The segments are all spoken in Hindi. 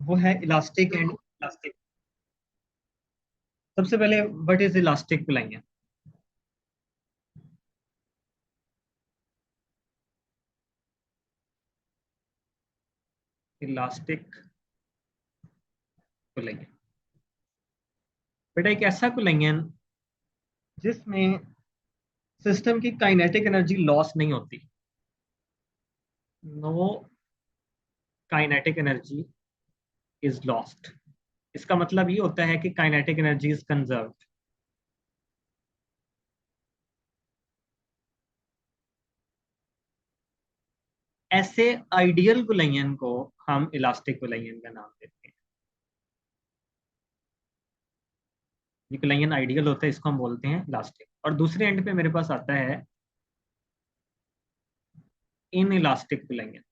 वो है इलास्टिक एंड इलास्टिक। सबसे पहले व्हाट इज इलास्टिक बुलाएंगे। इलास्टिक बुलाएंगे बेटा एक ऐसा कुलैंगियन जिसमें सिस्टम की काइनेटिक एनर्जी लॉस नहीं होती। No kinetic energy is lost. इसका मतलब ये होता है कि काइनेटिक एनर्जी इज कंजर्व्ड। ऐसे आइडियल कुलैंगियन को हम इलास्टिक कुलैंगियन का नाम देते हैं। ये कुलैंगियन आइडियल होता है, इसको हम बोलते हैं इलास्टिक। और दूसरे एंड पे मेरे पास आता है इन इलास्टिक कुलैंगियन।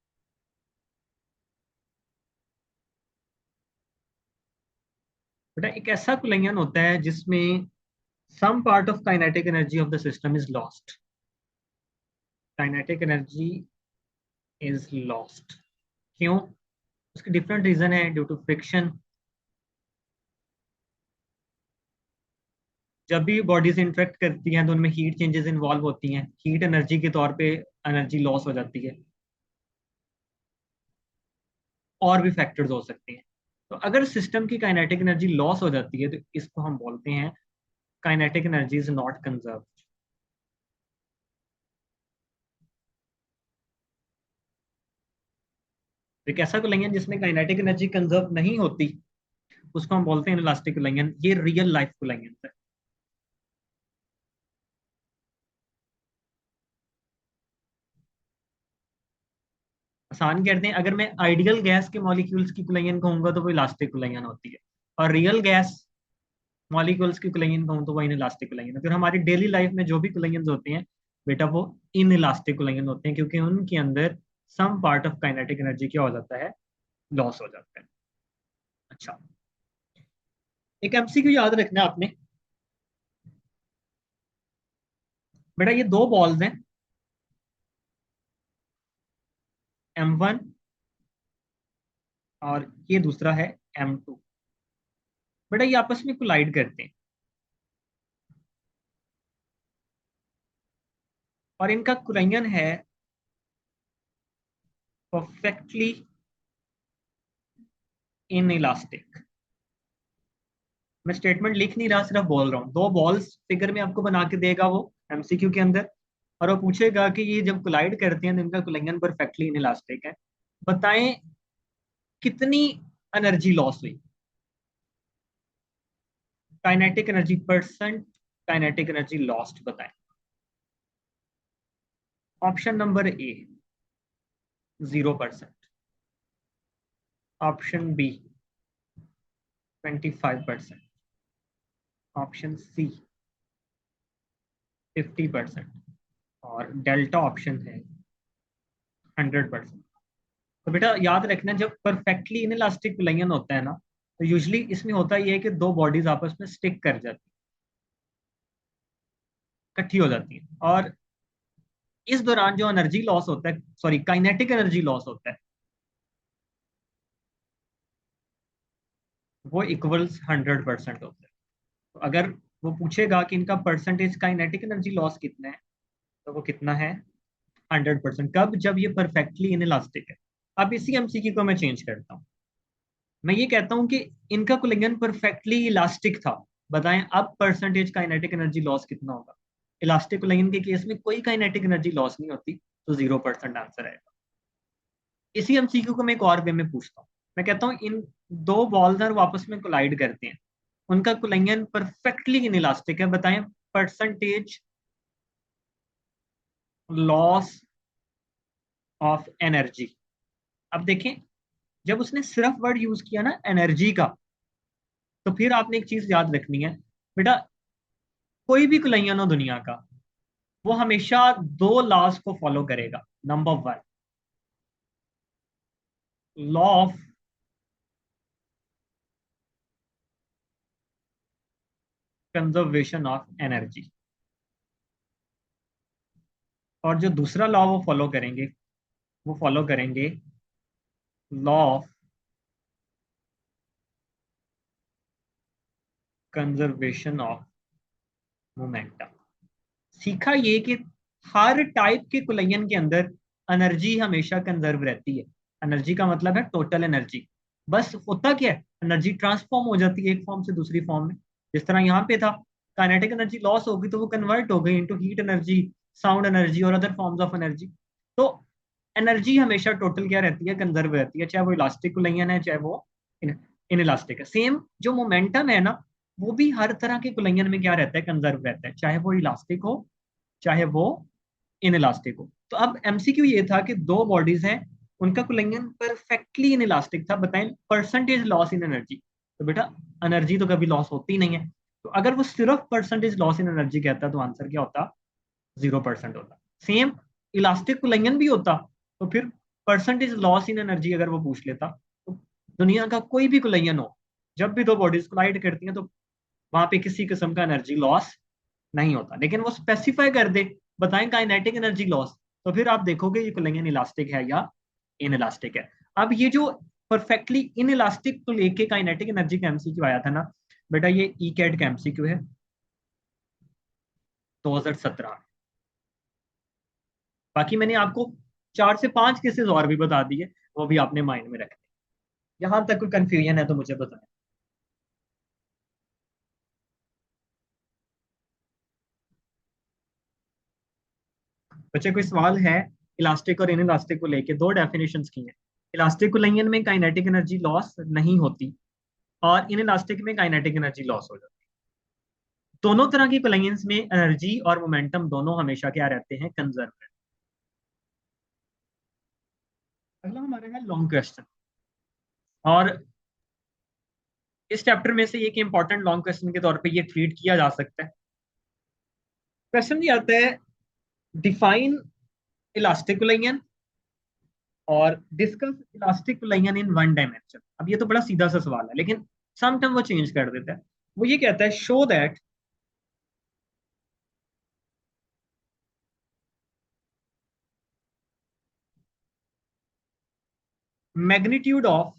बेटा एक ऐसा कुलैंगियन होता है जिसमें some part of kinetic energy of the system is lost। kinetic energy is lost। क्यों? उसके डिफरेंट रीजन है। Due to friction. जब भी बॉडीज इंटरेक्ट करती हैं तो उनमें हीट चेंजेस इन्वॉल्व होती हैं, हीट एनर्जी के तौर पे एनर्जी लॉस हो जाती है। और भी फैक्टर्स हो सकते हैं। तो अगर सिस्टम की काइनेटिक एनर्जी लॉस हो जाती है तो इसको हम बोलते हैं kinetic energy is not conserve. एक ऐसा कुलैंगियन जिसमें काइनेटिक एनर्जी कंजर्व नहीं होती उसको हम बोलते हैं इलास्टिक कुलैंगियन। ये रियल लाइफ कुलैंगियन है। आसान कहते हैं, अगर मैं आइडियल गैस के मॉलिक्यूल्स की कुलैंगियन कहूंगा तो वो इलास्टिक कुलैंगियन होती है। और रियल गैस मॉलिक्यूल्स की कुलैंगियन कहूँ तो वो इन इलास्टिक कुलैंगियन है। फिर हमारी डेली लाइफ में जो भी कुलैंगियन होते हैं बेटा वो इन इलास्टिक कुलैंगियन होते हैं, क्योंकि उनके अंदर some part of kinetic energy क्या हो जाता है, लॉस हो जाता है। अच्छा, एक एमसीक्यू याद रखना है आपने। बेटा ये दो बॉल्स हैं, M1 और ये दूसरा है M2। बेटा ये आपस में कोलाइड करते हैं और इनका कुलैंगियन है परफेक्टली इन इलास्टिक। मैं स्टेटमेंट लिख नहीं रहा, सिर्फ बोल रहा हूँ। दो बॉल्स फिगर में आपको बना के देगा वो एमसीक्यू के अंदर, और वो पूछेगा कि ये जब कोलाइड करते हैं तो इनका कुलैंगियन परफेक्टली इन इलास्टिक है। बताएं कितनी एनर्जी लॉस हुई। Kinetic energy percent, kinetic energy lost बताएं। Option number A 0%। Option B 25%। Option C 50%। और डेल्टा ऑप्शन है 100%। तो बेटा याद रखना, जब परफेक्टली इनइलास्टिक विलयन होता है ना तो यूजली इसमें होता ही है कि दो बॉडीज आपस में स्टिक कर जाती, इकट्ठी हो जाती है। और इस दौरान जो एनर्जी लॉस होता है, सॉरी काइनेटिक एनर्जी लॉस होता है, वो इक्वल्स 100% होता है। तो अगर वो पूछेगा कि इनका परसेंटेज काइनेटिक एनर्जी लॉस कितना है तो वो कितना है, 100%। कब? जब ये परफेक्टली इनइलास्टिक है। अब इसी एमसीक्यू को मैं चेंज करता हूँ। मैं ये कहता हूं कि इनका कुलिंगन परफेक्टली इलास्टिक था। बताएं अब परसेंटेज काइनेटिक एनर्जी लॉस कितना होगा। इलास्टिक कुलिंगन के केस में कोई काइनेटिक एनर्जी लॉस नहीं होती, तो 0% आंसर आएगा। इसी एमसीक्यू को मैं एक और वे में पूछता हूँ। मैं कहता हूँ इन दो बॉल्स और वापस में कोलाइड करते हैं, उनका कुलिंगन परफेक्टली इन इलास्टिक है। बताएं परसेंटेज लॉस ऑफ एनर्जी। अब देखें, जब उसने सिर्फ वर्ड यूज किया ना एनर्जी का, तो फिर आपने एक चीज याद रखनी है बेटा, कोई भी कुलैयन हो दुनिया का, वो हमेशा दो लॉज को फॉलो करेगा। Number one, law of conservation of energy. और जो दूसरा लॉ वो फॉलो करेंगे, वो फॉलो करेंगे law of conservation of momentum. सीखा ये कि हर टाइप के कुलयन के अंदर एनर्जी हमेशा कंजर्व रहती है। एनर्जी का मतलब है टोटल एनर्जी। बस होता क्या है, एनर्जी ट्रांसफॉर्म हो जाती है एक फॉर्म से दूसरी फॉर्म में। जिस तरह यहाँ पे था, काइनेटिक एनर्जी लॉस होगी तो वो कन्वर्ट हो गई into heat energy, sound energy और अदर फॉर्म्स ऑफ एनर्जी। तो एनर्जी हमेशा टोटल क्या रहती है, कंजर्व रहती है, चाहे वो इलास्टिक कुलयन है चाहे वो इन इलास्टिक है। सेम जो मोमेंटम है ना, वो भी हर तरह के कुलयन में क्या रहता है, कंजर्व रहता है, चाहे वो इलास्टिक हो चाहे वो इन इलास्टिक हो। तो अब एमसीक्यू ये था कि दो बॉडीज हैं, उनका कुलयन परफेक्टली इन इलास्टिक था, बताएं परसेंटेज लॉस इन एनर्जी। तो बेटा एनर्जी तो कभी लॉस होती नहीं है, तो अगर वो सिर्फ परसेंटेज लॉस इन एनर्जी कहता तो आंसर क्या होता, 0% होता। सेम इलास्टिक कुलयन भी होता तो फिर परसेंटेज लॉस इन एनर्जी अगर वो पूछ लेता, तो दुनिया का कोई भी कुलयन हो, जब भी दो बॉडीज कोलाइड करती हैं तो वहां पे किसी किस्म का एनर्जी लॉस नहीं होता। लेकिन वो स्पेसिफाई कर दे, बताएं काइनेटिक एनर्जी लॉस, तो फिर आप देखोगे ये कुलयन इलास्टिक है या इन इलास्टिक है। अब ये जो परफेक्टली इन इलास्टिक को लेके काइनेटिक एनर्जी का एमसीक्यू आया था ना बेटा, ये ई कैट का एमसीक्यू है 2017। बाकी मैंने आपको 4 से 5 केसेस और भी बता दिए, वो भी आपने माइंड में रखने। यहां तक कोई कंफ्यूजन है तो मुझे बताएं। बच्चे कोई सवाल है? इलास्टिक और इन इलास्टिक को लेके दो डेफिनेशंस की हैं। इलास्टिक कुलयन में काइनेटिक एनर्जी लॉस नहीं होती और इन इलास्टिक में काइनेटिक एनर्जी लॉस हो जाती है। दोनों तरह की कुलयंस में एनर्जी और मोमेंटम दोनों हमेशा क्या रहते हैं, कंजर्व रहते हैं। अगला हमारा है लॉन्ग क्वेश्चन, और इस चैप्टर में से एक इंपॉर्टेंट लॉन्ग क्वेश्चन के तौर पे ये ट्रीट किया जा सकता है। क्वेश्चन ये आता है, डिफाइन इलास्टिक कुलयन और discuss elastic collision in one dimension. अब ये तो बड़ा सीधा सा सवाल है, लेकिन सम टाइम वो चेंज कर देता है। वो ये कहता है, show that magnitude of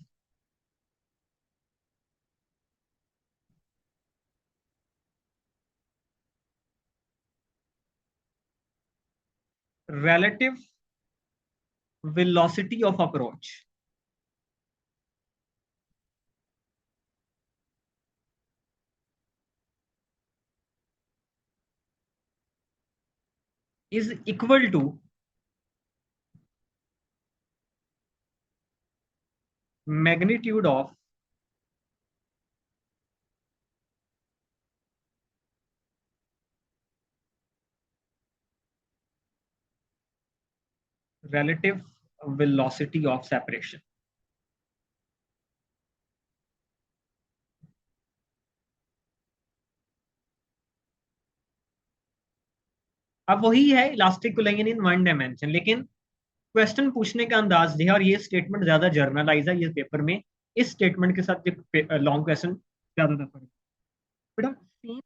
relative velocity of approach is equal to magnitude of relative velocity of separation। अब वही है elastic collision in one dimension, लेकिन क्वेश्चन पूछने का अंदाज है, और ये स्टेटमेंट ज्यादा जर्नलाइज है ये पेपर में। इस स्टेटमेंट के साथ लॉन्ग क्वेश्चन ज्यादा दफा बेटा सेम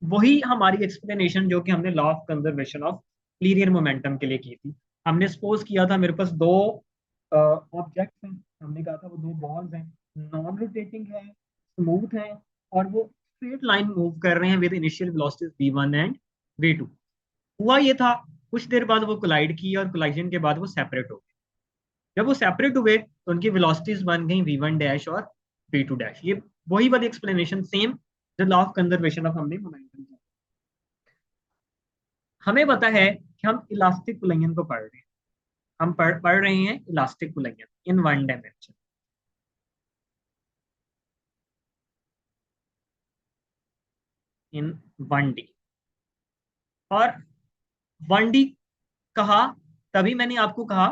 वही हमारी एक्सप्लेनेशन जो कि हमने law of conservation of linear momentum के लिए की थी। हमने सपोज किया था मेरे पास दो ऑब्जेक्ट्स हैं, हमने कहा था वो दो बॉल्स हैं, नॉन रोटेटिंग है, स्मूथ है, और वो स्ट्रेट लाइन मूव कर रहे हैं with initial velocities v1 and v2। हुआ ये था, कुछ देर बाद वो कोलाइड की और कोलाइजन के बाद वो सेपरेट हो गए। जब वो सेपरेट हुए तो उनकी वेलोसिटीज बन गई v1 डैश और v2 डैश। ये वही वाली एक्सप्लेनेशन सेम जो लॉ ऑफ कंजर्वेशन ऑफ हमने मोमेंटम की। हमें पता है कि हम इलास्टिक कुलयन को पढ़ रहे हैं, हम पढ़ रहे हैं elastic collision in one dimension, in 1D। और 1D कहा तभी मैंने आपको कहा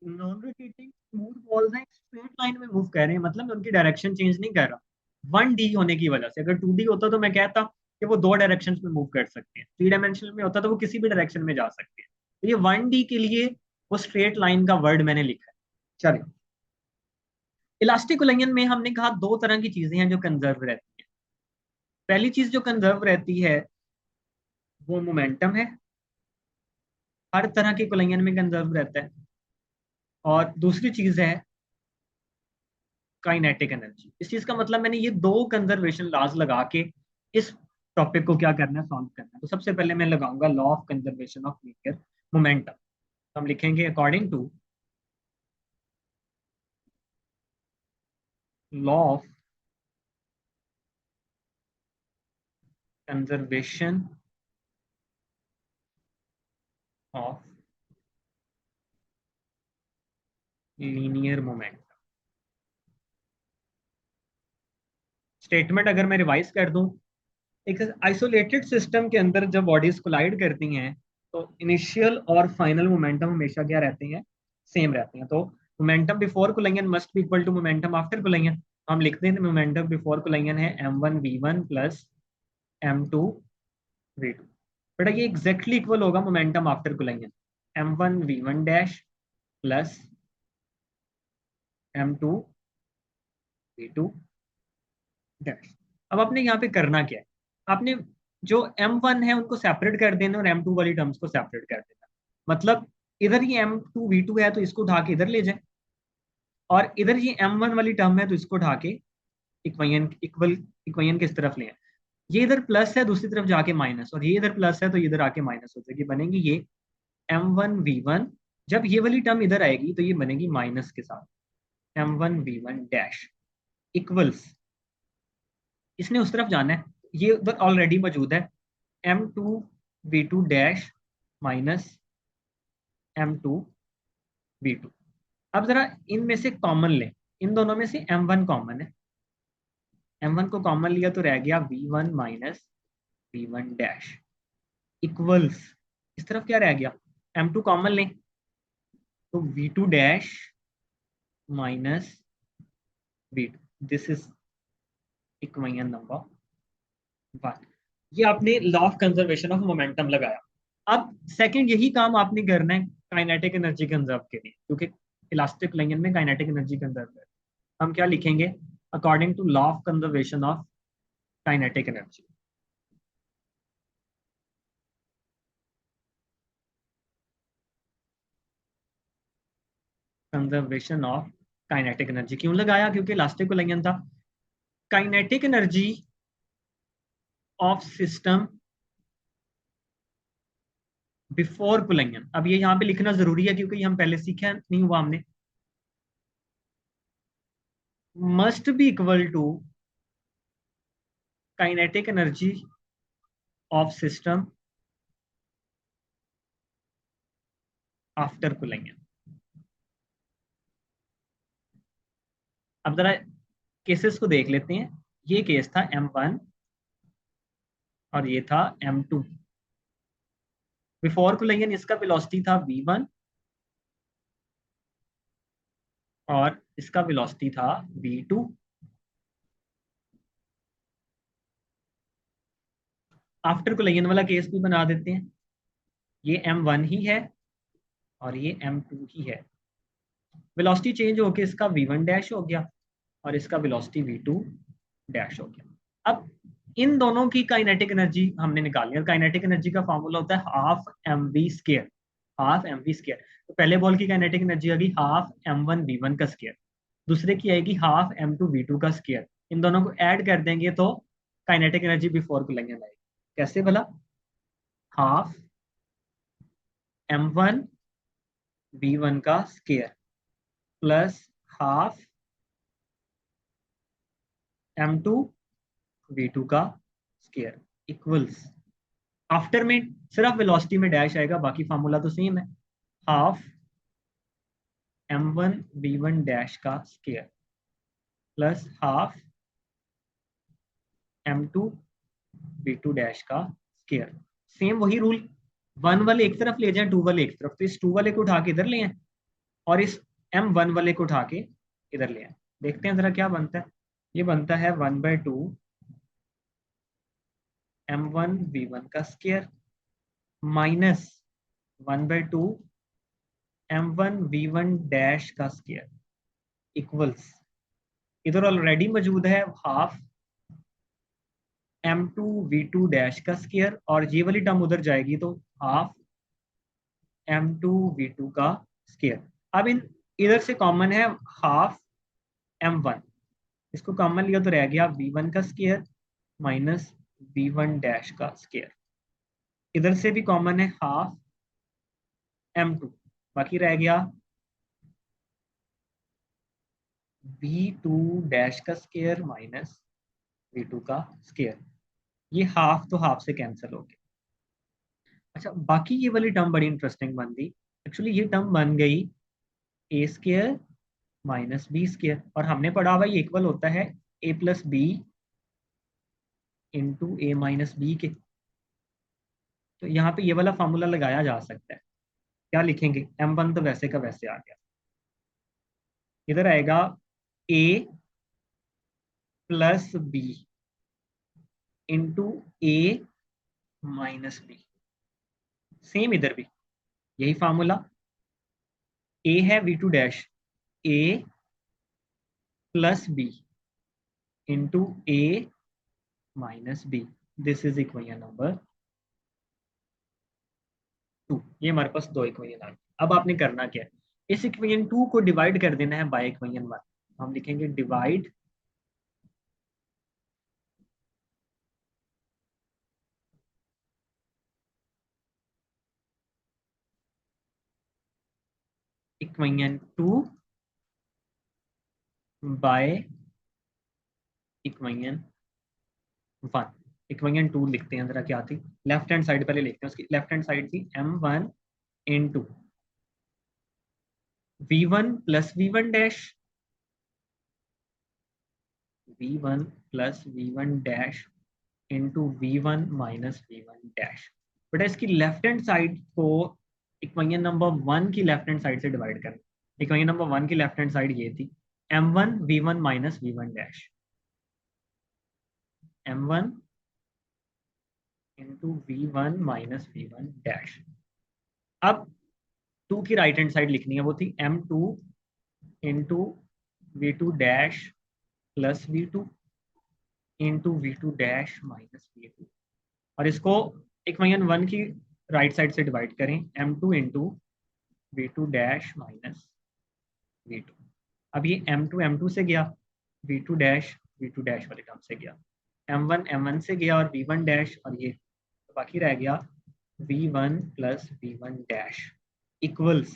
नॉन रोटेटिंग स्मूथ बॉल्स हैं, स्ट्रेट लाइन में मूव कर रहे हैं, मतलब उनकी डायरेक्शन चेंज नहीं कर रहा। 1D होने की वजह से, अगर 2D होता तो मैं कहता कि वो दो डायरेक्शन में मूव कर सकते हैं, 3 डायमेंशनल में होता तो वो किसी भी डायरेक्शन में जा सकते हैं। तो ये 1D के लिए वो स्ट्रेट लाइन का वर्ड मैंने लिखा है। चलिए, इलास्टिक कुलयन में हमने कहा दो तरह की चीजें हैं जो कंजर्व रहती हैं। पहली चीज जो कंजर्व रहती है वो मोमेंटम है, हर तरह के कुलयन में कंजर्व रहता है। और दूसरी चीज है काइनेटिक एनर्जी। इस चीज का मतलब मैंने ये दो कंजर्वेशन लॉज लगा के इस टॉपिक को क्या करना है, सॉल्व करना है। तो सबसे पहले मैं लगाऊंगा law of conservation of linear momentum. तो हम लिखेंगे according to law of conservation of linear moment. Statement अगर मैं रिवाइज कर दूं, एक आइसोलेटेड सिस्टम के अंदर जब बॉडीज कोलाइड करती हैं तो इनिशियल और फाइनल मोमेंटम हमेशा क्या रहते हैं, सेम रहते हैं। तो momentum before collision must be equal to momentum after collision. हम लिखते हैं मोमेंटम बिफोर कोलिजन है m1v1 प्लस m2v2। बेटा ये एग्जैक्टली इक्वल होगा momentum after collision, m1v1 dash plus m2v2 dash. अब आपने यहाँ पे करना क्या है, आपने जो m1 है उनको सेपरेट कर देना और m2 वाली टर्म्स को सेपरेट कर देना। मतलब इधर ये m2v2 है तो इसको उठा के इधर ले जाए, और इधर ये m1 वाली टर्म है तो इसको उठा के इक्वल इक्वेशन किस तरफ ले आए। ये इधर प्लस है दूसरी तरफ जाके माइनस, और ये इधर प्लस है तो इधर आके माइनस हो जाएगी, बनेगी ये m1v1। जब ये वाली टर्म इधर आएगी तो ये बनेगी माइनस के साथ m1v1 डैश इक्वल्स, इसने उस तरफ जाना है, ये उधर ऑलरेडी मौजूद है m2v2 डैश माइनस m2v2। अब जरा इनमें से कॉमन लें, इन दोनों में से m1 कॉमन है, m1 को कॉमन लिया तो रह गया v1 minus v1 dash equals, इस तरफ क्या रह गया, m2 कॉमन लें तो v2 dash minus v2। This is equation number 1। ये आपने law of conservation of momentum लगाया। अब सेकंड यही काम आपने करना है काइनेटिक एनर्जी कंजर्व के लिए, क्योंकि इलास्टिक लाइन में काइनेटिक एनर्जी कंजर्व है। हम क्या लिखेंगे, according to law of conservation of kinetic energy. Conservation of kinetic energy क्यों लगाया, क्योंकि इलास्टिक लाइन था। Kinetic energy of system before collision. अब ये यहाँ पे लिखना जरूरी है क्योंकि हम पहले सीखा नहीं हुआ हमने। Must be equal to kinetic energy of system after collision. अब जरा केसेस को देख लेते हैं। ये केस था m1 और ये था m2। बिफोर कोलिजन इसका वेलोसिटी था v1 और इसका वेलोसिटी था v2। आफ्टर कोलिजन वाला केस भी बना देते हैं। ये m1 ही है और ये m2 ही है। वेलोसिटी चेंज होके इसका v1 डैश हो गया और इसका वेलोसिटी v2 डैश हो गया। अब इन दोनों की काइनेटिक एनर्जी हमने निकाली है। काइनेटिक एनर्जी का फॉर्मूला होता है half mv square, half mv square. तो पहले बॉल की काइनेटिक एनर्जी आएगी हाफ m1v1 का स्क्वायर, दूसरे की आएगी हाफ m2v2 का स्क्वायर। इन दोनों को ऐड कर देंगे तो काइनेटिक एनर्जी बिफोर कोलिजन आएगी। कैसे भला, हाफ m1v1 का स्क्वायर प्लस हाफ m2v2 का स्क्वायर इक्वल्स, आफ्टर में सिर्फ वेलोसिटी में डैश आएगा, बाकी फार्मूला तो सेम है, हाफ m1v1 डैश का square plus half m2v2 dash का स्क्वायर। सेम वही रूल, वन वाले एक तरफ ले जाएं, टू वाले एक तरफ, तो इस टू वाले को उठा के इधर ले आए और इस m1 वाले को उठा के इधर ले आए। देखते हैं जरा क्या बनता है। ये बनता है 1/2 m1v1 का स्क्वायर माइनस 1/2 m1v1 डैश का स्क्वायर इक्वल्स, इधर ऑलरेडी मौजूद है हाफ m2v2 डैश का स्क्वायर और ये वाली टर्म उधर जाएगी तो हाफ m2v2 का स्क्वायर। अब इन इधर से कॉमन है हाफ m1, इसको कॉमन लिया तो रह गया v1 का स्केयर माइनस v1 डैश का स्केयर। इधर से भी कॉमन है हाफ m2, बाकी रह गया v2 डैश का स्केयर माइनस v2 का स्केयर। ये हाफ तो हाफ से कैंसिल हो गया। अच्छा, बाकी ये वाली टर्म बड़ी इंटरेस्टिंग बन गई। एक्चुअली ये टर्म बन गई ए स्केयर माइनस बी स्केयर, और हमने पढ़ा हुआ ये इक्वल होता है ए plus b into a minus B के। तो यहाँ पे ये वाला फॉर्मूला लगाया जा सकता है। क्या लिखेंगे, m1 तो वैसे का वैसे आ गया, इधर आएगा a plus b into a minus b. Same इधर भी यही फार्मूला, a है v2 dash a plus b into a minus b. This is equation number 2। ये हमारे पास दो इक्वेशन आ गई। अब आपने करना क्या है, इस इक्वेशन 2 को डिवाइड कर देना है बाय इक्वेशन 1। हम लिखेंगे divide equation 2 by equation 1। Equation 2 लिखते हैं, जरा क्या थी, लेफ्ट हैंड साइड पहले लिखते हैं। उसकी लेफ्ट हैंड साइड थी m1 into v1 plus v1 dash, v1 plus v1 dash into v1 minus v1 dash. बेटा इसकी लेफ्ट हैंड साइड को इक्वेशन नंबर 1 की लेफ्ट हैंड साइड से डिवाइड करें। इक्वेशन नंबर 1 की लेफ्ट हैंड साइड ये थी m1 v1 minus v1 dash, m1 into v1 minus v1 dash. अब 2 की राइट हैंड साइड लिखनी है, वो थी m2 into v2 dash plus v2 into v2 dash minus v2। और इसको इक्वेशन 1 की राइट साइड से डिवाइड करें, m2 into v2 dash minus v2। अब ये m2 m2 से गया, v2 डैश वाले टर्म से गया, m1 m1 से गया और v1 डैश, और ये तो बाकी रह गया v1 plus v1 dash equals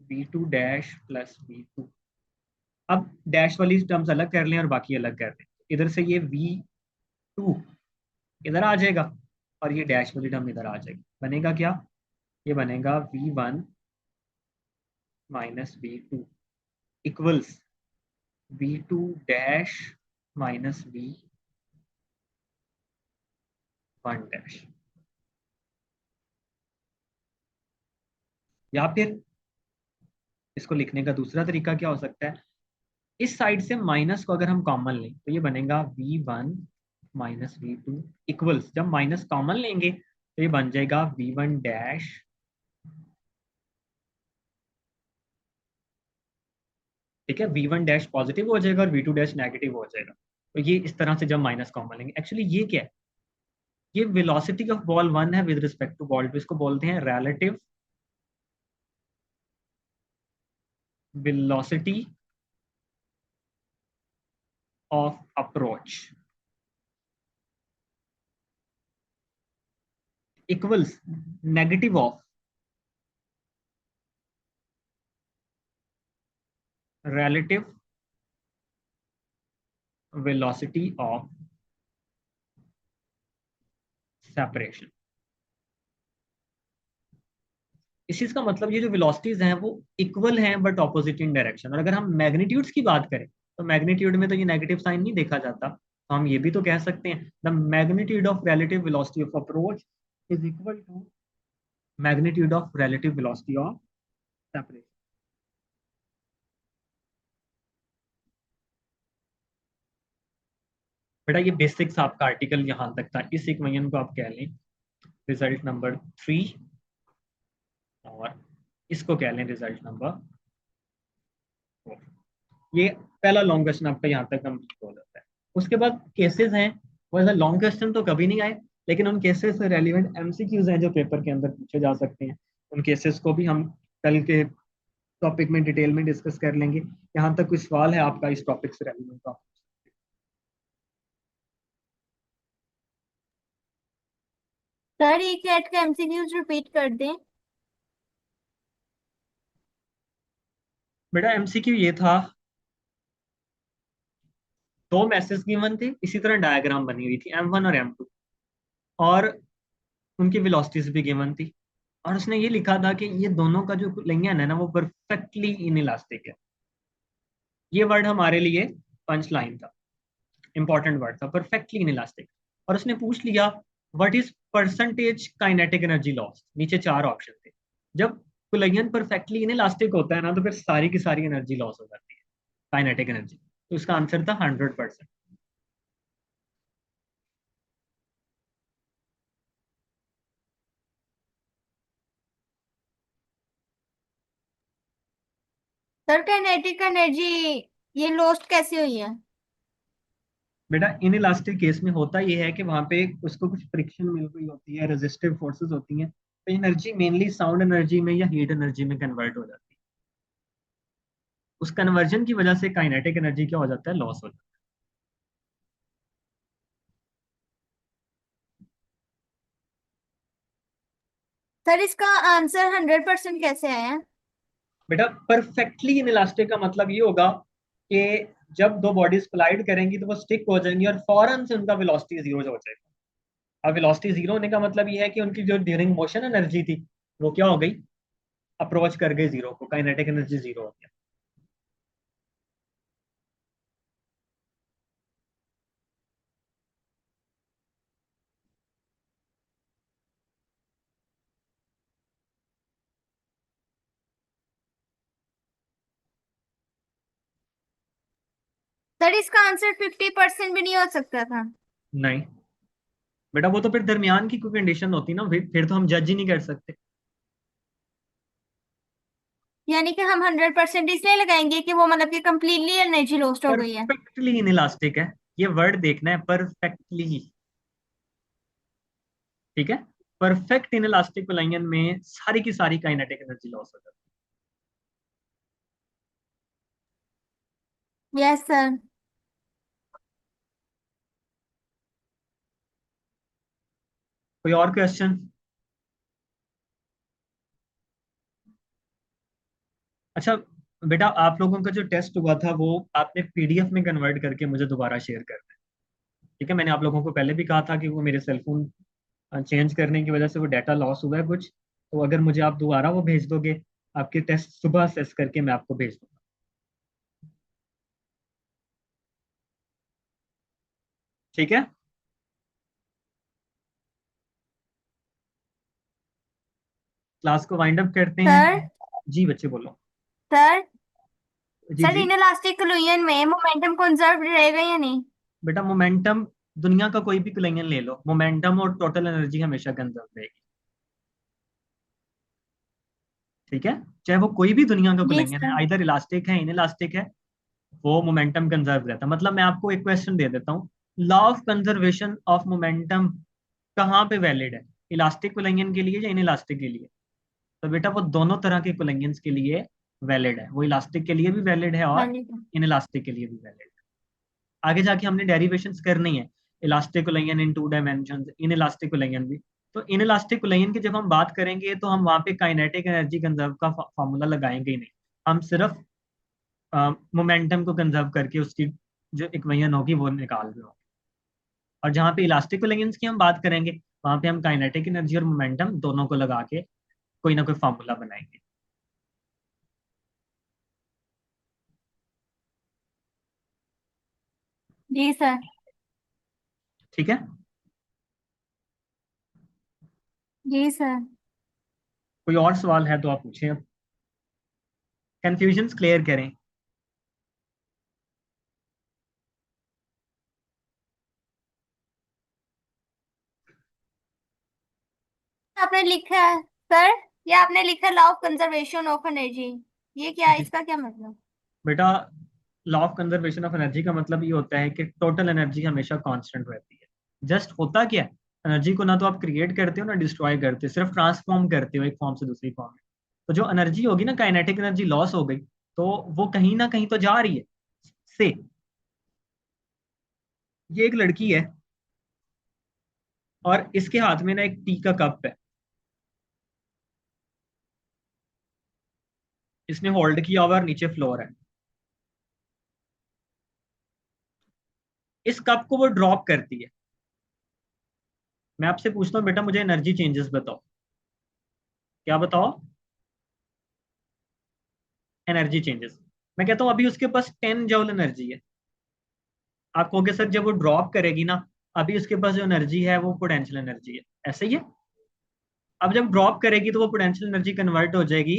v2 dash plus v2। अब डैश वाली टर्म्स अलग कर लें और बाकी अलग कर दें। इधर से ये v2 इधर आ जाएगा और ये डैश वाली टर्म इधर आ जाएगी। बनेगा क्या, ये बनेगा v1 minus v2 equals v2 dash minus v1 dash. या फिर इसको लिखने का दूसरा तरीका क्या हो सकता है, इस साइड से माइनस को अगर हम कॉमन लें तो ये बनेगा v1 माइनस v2 इक्वल्स, जब माइनस कॉमन लेंगे तो ये बन जाएगा v1 डैश ठीक है, v1 डैश पॉजिटिव हो जाएगा और v2 डैश नेगेटिव हो जाएगा। तो ये इस तरह से जब माइनस कॉमन लेंगे, एक्चुअली ये क्या है, ये वेलोसिटी ऑफ बॉल 1 है विद रिस्पेक्ट टू बॉल 2, इसको बोलते हैं relative velocity of approach equals negative of relative velocity of separation। इस चीज का मतलब ये जो वेलोसिटीज हैं वो इक्वल हैं बट ऑपोजिट इन डायरेक्शन। और अगर हम मैग्नीट्यूड्स की बात करें तो मैग्नीट्यूड में तो ये नेगेटिव साइन नहीं देखा जाता, तो हम ये भी तो कह सकते हैं the magnitude of relative velocity of approach is equal to magnitude of relative velocity of separation. बेटा ये बेसिक्स आपका आर्टिकल यहाँ तक था। इस इक्वेशन को आप कह लें रिजल्ट नंबर 3 और इसको कह लें रिजल्ट नंबर 4। ये पहला लॉन्ग क्वेश्चन आपका यहाँ तक कंप्लीट हो जाता है। उसके बाद केसेस हैं, वैसे लॉन्ग क्वेश्चन तो कभी नहीं आए, लेकिन उन केसेस से रेलिवेंट एमसीक्यूज हैं जो पेपर के अंदर पूछे जा सकते हैं। उन केसेस को भी हम कल के टॉपिक में डिटेल में डिस्कस कर लेंगे। यहाँ तक कोई सवाल है आपका इस टॉपिक से रेलिवेंट का? सर ये कैट का एमसीक्यूज रिपीट कर दें। बेटा एमसीक्यू ये था, दो मैसेज गिवन थे, इसी तरह डायग्राम बनी हुई थी M1 और M2, और उनकी वेलोसिटीज भी गिवन थी, और उसने ये लिखा था कि ये दोनों का जो लिंगन है ना वो परफेक्टली इनइलास्टिक है। ये वर्ड हमारे लिए पंच लाइन था, इंपॉर्टेंट वर्ड था, परफेक्टली इनइलास्टिक। और उसने पूछ लिया what is percentage kinetic energy loss. नीचे चार ऑप्शन थे। जब कुलयन परफेक्टली इनइलास्टिक होता है ना तो फिर सारी की सारी एनर्जी लॉस हो जाती है, काइनेटिक एनर्जी। तो इसका आंसर था 100%। सर काइनेटिक एनर्जी ये लॉस्ट कैसे हुई है? बेटा इनइलास्टिक केस में होता यह है कि वहां पे उसको कुछ फ्रिक्शन मिल रही होती है, रेजिस्टिव फोर्सेस होती हैं, तो एनर्जी मेनली साउंड एनर्जी में या हीट एनर्जी में कन्वर्ट हो जाती है। उस कन्वर्जन की वजह से काइनेटिक एनर्जी क्या हो जाता है, लॉस हो जाता है। सर इसका आंसर 100% कैसे आया? बेटा परफेक्टली इनइलास्टिक का मतलब ये होगा कि जब दो बॉडीज कोलाइड करेंगी तो वो स्टिक हो जाएंगी और फौरन से उनका वेलोसिटी जीरो हो जाएगा। अब वेलोसिटी जीरो होने का मतलब ये है कि उनकी जो ड्यूरिंग मोशन एनर्जी थी वो क्या हो गई, अप्रोच कर गई जीरो को, काइनेटिक एनर्जी जीरो हो गया। सर इसका आंसर 50% भी नहीं हो सकता था? नहीं बेटा, वो तो फिर दरमियान की कोई कंडीशन होती ना, फिर तो हम जज ही नहीं कर सकते। यानी कि हम 100% इसलिए लगाएंगे कि वो मतलब कि कंप्लीटली एनर्जी लॉस्ट हो गई है। परफेक्टली इनइलास्टिक है, ये वर्ड देखना है, परफेक्टली। ठीक है, परफेक्ट इनइलास्टिक लाइन में सारी की सारी काइनेटिक एनर्जी लॉस हो जाती यस सर। है। कोई और क्वेश्चन? अच्छा बेटा, आप लोगों का जो टेस्ट हुआ था वो आपने पीडीएफ में कन्वर्ट करके मुझे दोबारा शेयर करना है। ठीक है, मैंने आप लोगों को पहले भी कहा था कि वो मेरे सेलफोन चेंज करने की वजह से वो डाटा लॉस हुआ है कुछ, तो अगर मुझे आप दोबारा वो भेज दोगे, आपके टेस्ट सुबह असेस करके मैं आपको भेज दूंगा। ठीक है, क्लास को वाइंड अप करते हैं। सर जी बच्चे बोलो। सर जी सर जी। इनइलास्टिक कोलिजन में मोमेंटम कंजर्व रहेगा या नहीं? बेटा मोमेंटम, दुनिया का कोई भी कोलिजन ले लो, मोमेंटम और टोटल एनर्जी हमेशा कंजर्व रहेगी। ठीक है, चाहे वो कोई भी दुनिया का जी कोलिजन है, सर। आइदर इलास्टिक है इनइलास्टिक है, वो मोमेंटम कंजर्व रहता है। मतलब मैं आपको एक क्वेश्चन दे देता हूँ, law of conservation of momentum कहाँ पे वैलिड है, इलास्टिक कोलिजन के लिए या इनइलास्टिक के लिए? तो बेटा वो दोनों तरह के कोलिजन्स के लिए वैलिड है, वो इलास्टिक के लिए भी वैलिड है हाँ और जी सर। इनइलास्टिक के लिए भी वैलिड है। आगे जाके हमने डेरिवेशंस करनी है, elastic collision in two dimension, inelastic collision भी। तो इन इलास्टिक कोलिजन की जब हम बात करेंगे तो हम वहां पे काइनेटिक एनर्जी कंजर्व का फॉर्मूला लगाएंगे ही नहीं, हम सिर्फ मोमेंटम को कंजर्व करके उसकी जो इक्वेशन होगी वो निकाल रहे होंगे। और जहाँ पे इलास्टिक कोलिजन्स की हम बात करेंगे वहां पे हम काइनेटिक एनर्जी और मोमेंटम दोनों को लगा के कोई ना कोई फॉर्मूला बनाएंगे। जी सर। ठीक है, जी सर। कोई और सवाल है तो आप पूछें अब, कंफ्यूजन क्लियर करें। आपने लिखा है सर, ये आपने लिखा law of conservation of energy, ये क्या है, जी इसका क्या मतलब? बेटा, law of conservation of energy का मतलब ये होता है कि टोटल एनर्जी हमेशा कांस्टेंट रहती है। जस्ट होता क्या है, एनर्जी को ना तो आप क्रिएट करते हो ना डिस्ट्रॉय करते हो, सिर्फ ट्रांसफॉर्म करते हो एक फॉर्म से दूसरी फॉर्म में। तो जो एनर्जी होगी ना, काइनेटिक एनर्जी लॉस हो गई, तो वो कहीं ना कहीं तो जा रही है। से ये एक लड़की है और इसके हाथ में ना एक टी का कप है, इसने होल्ड किया हुआ और नीचे फ्लोर है। इस कप को वो ड्रॉप करती है। मैं आपसे पूछता हूँ बेटा, मुझे एनर्जी चेंजेस बताओ। क्या बताओ? Energy changes. मैं कहता हूँ अभी उसके पास 10 जूल एनर्जी है। आप कहोगे सर जब वो ड्रॉप करेगी ना, अभी उसके पास जो एनर्जी है वो पोटेंशियल एनर्जी है, ऐसे ही है। अब जब ड्रॉप करेगी तो वो पोटेंशियल एनर्जी कन्वर्ट हो जाएगी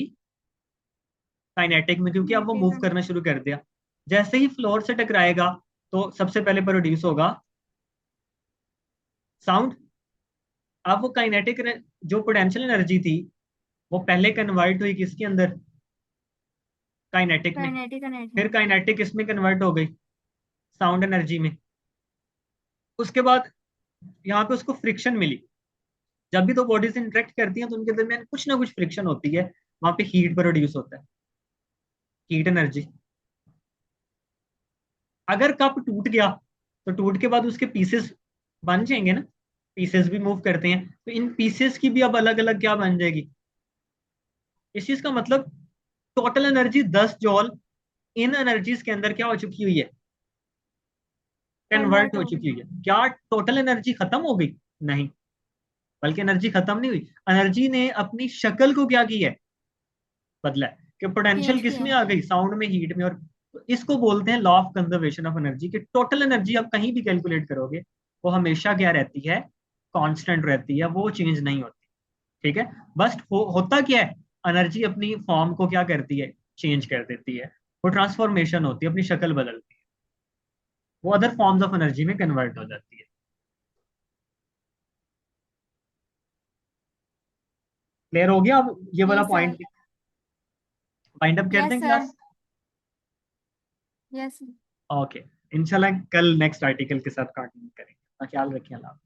काइनेटिक में, क्योंकि अब वो काइनेटिक मूव करना शुरू कर दिया। जैसे ही फ्लोर से टकराएगा तो सबसे पहले प्रोड्यूस होगा साउंड। अब वो काइनेटिक जो पोटेंशियल एनर्जी थी वो पहले कन्वर्ट हुई किसके अंदर? काइनेटिक में। Kinetic energy. फिर काइनेटिक इसमें कन्वर्ट हो गई साउंड एनर्जी में। उसके बाद यहाँ पे उसको फ्रिक्शन मिली। जब भी दो बॉडीज इंटरेक्ट करती हैं तो उनके दरमियान कुछ ना कुछ फ्रिक्शन होती है, वहां पे हीट प्रोड्यूस होता है, हीट एनर्जी। अगर कप टूट गया तो टूट के बाद उसके पीसेस बन जाएंगे ना, पीसेस भी मूव करते हैं, तो इन पीसेस की भी अब अलग अलग क्या बन जाएगी? इस चीज का मतलब टोटल एनर्जी 10 जॉल इन एनर्जीज के अंदर क्या हो चुकी हुई है? कन्वर्ट कन्वर्ट हो हो चुकी गई। हुई है। क्या टोटल एनर्जी खत्म हो गई? नहीं, बल्कि एनर्जी खत्म नहीं हुई। एनर्जी ने अपनी शक्ल को क्या किया है? बदला है। कि पोटेंशियल चेंज किस किया। में आ गई? साउंड में, हीट में। और इसको बोलते हैं law of conservation of energy, कि टोटल एनर्जी आप कहीं भी कैलकुलेट करोगे वो हमेशा क्या रहती है? कांस्टेंट रहती है, वो चेंज नहीं होती। ठीक है। बस होता क्या है, एनर्जी अपनी फॉर्म को क्या करती है? चेंज कर देती है। वो ट्रांसफॉर्मेशन होती है, अपनी शक्ल बदलती है, वो अदर फॉर्म्स ऑफ एनर्जी में कन्वर्ट हो जाती है। क्लियर हो गया? अब ये वाला जी सर। पॉइंट वाइंड अप करते यस हैं सर। क्लास। यस। ओके। इंशाल्लाह कल नेक्स्ट आर्टिकल के साथ कंटिन्यू करेंगे। ख्याल रखिए। अल्लाह।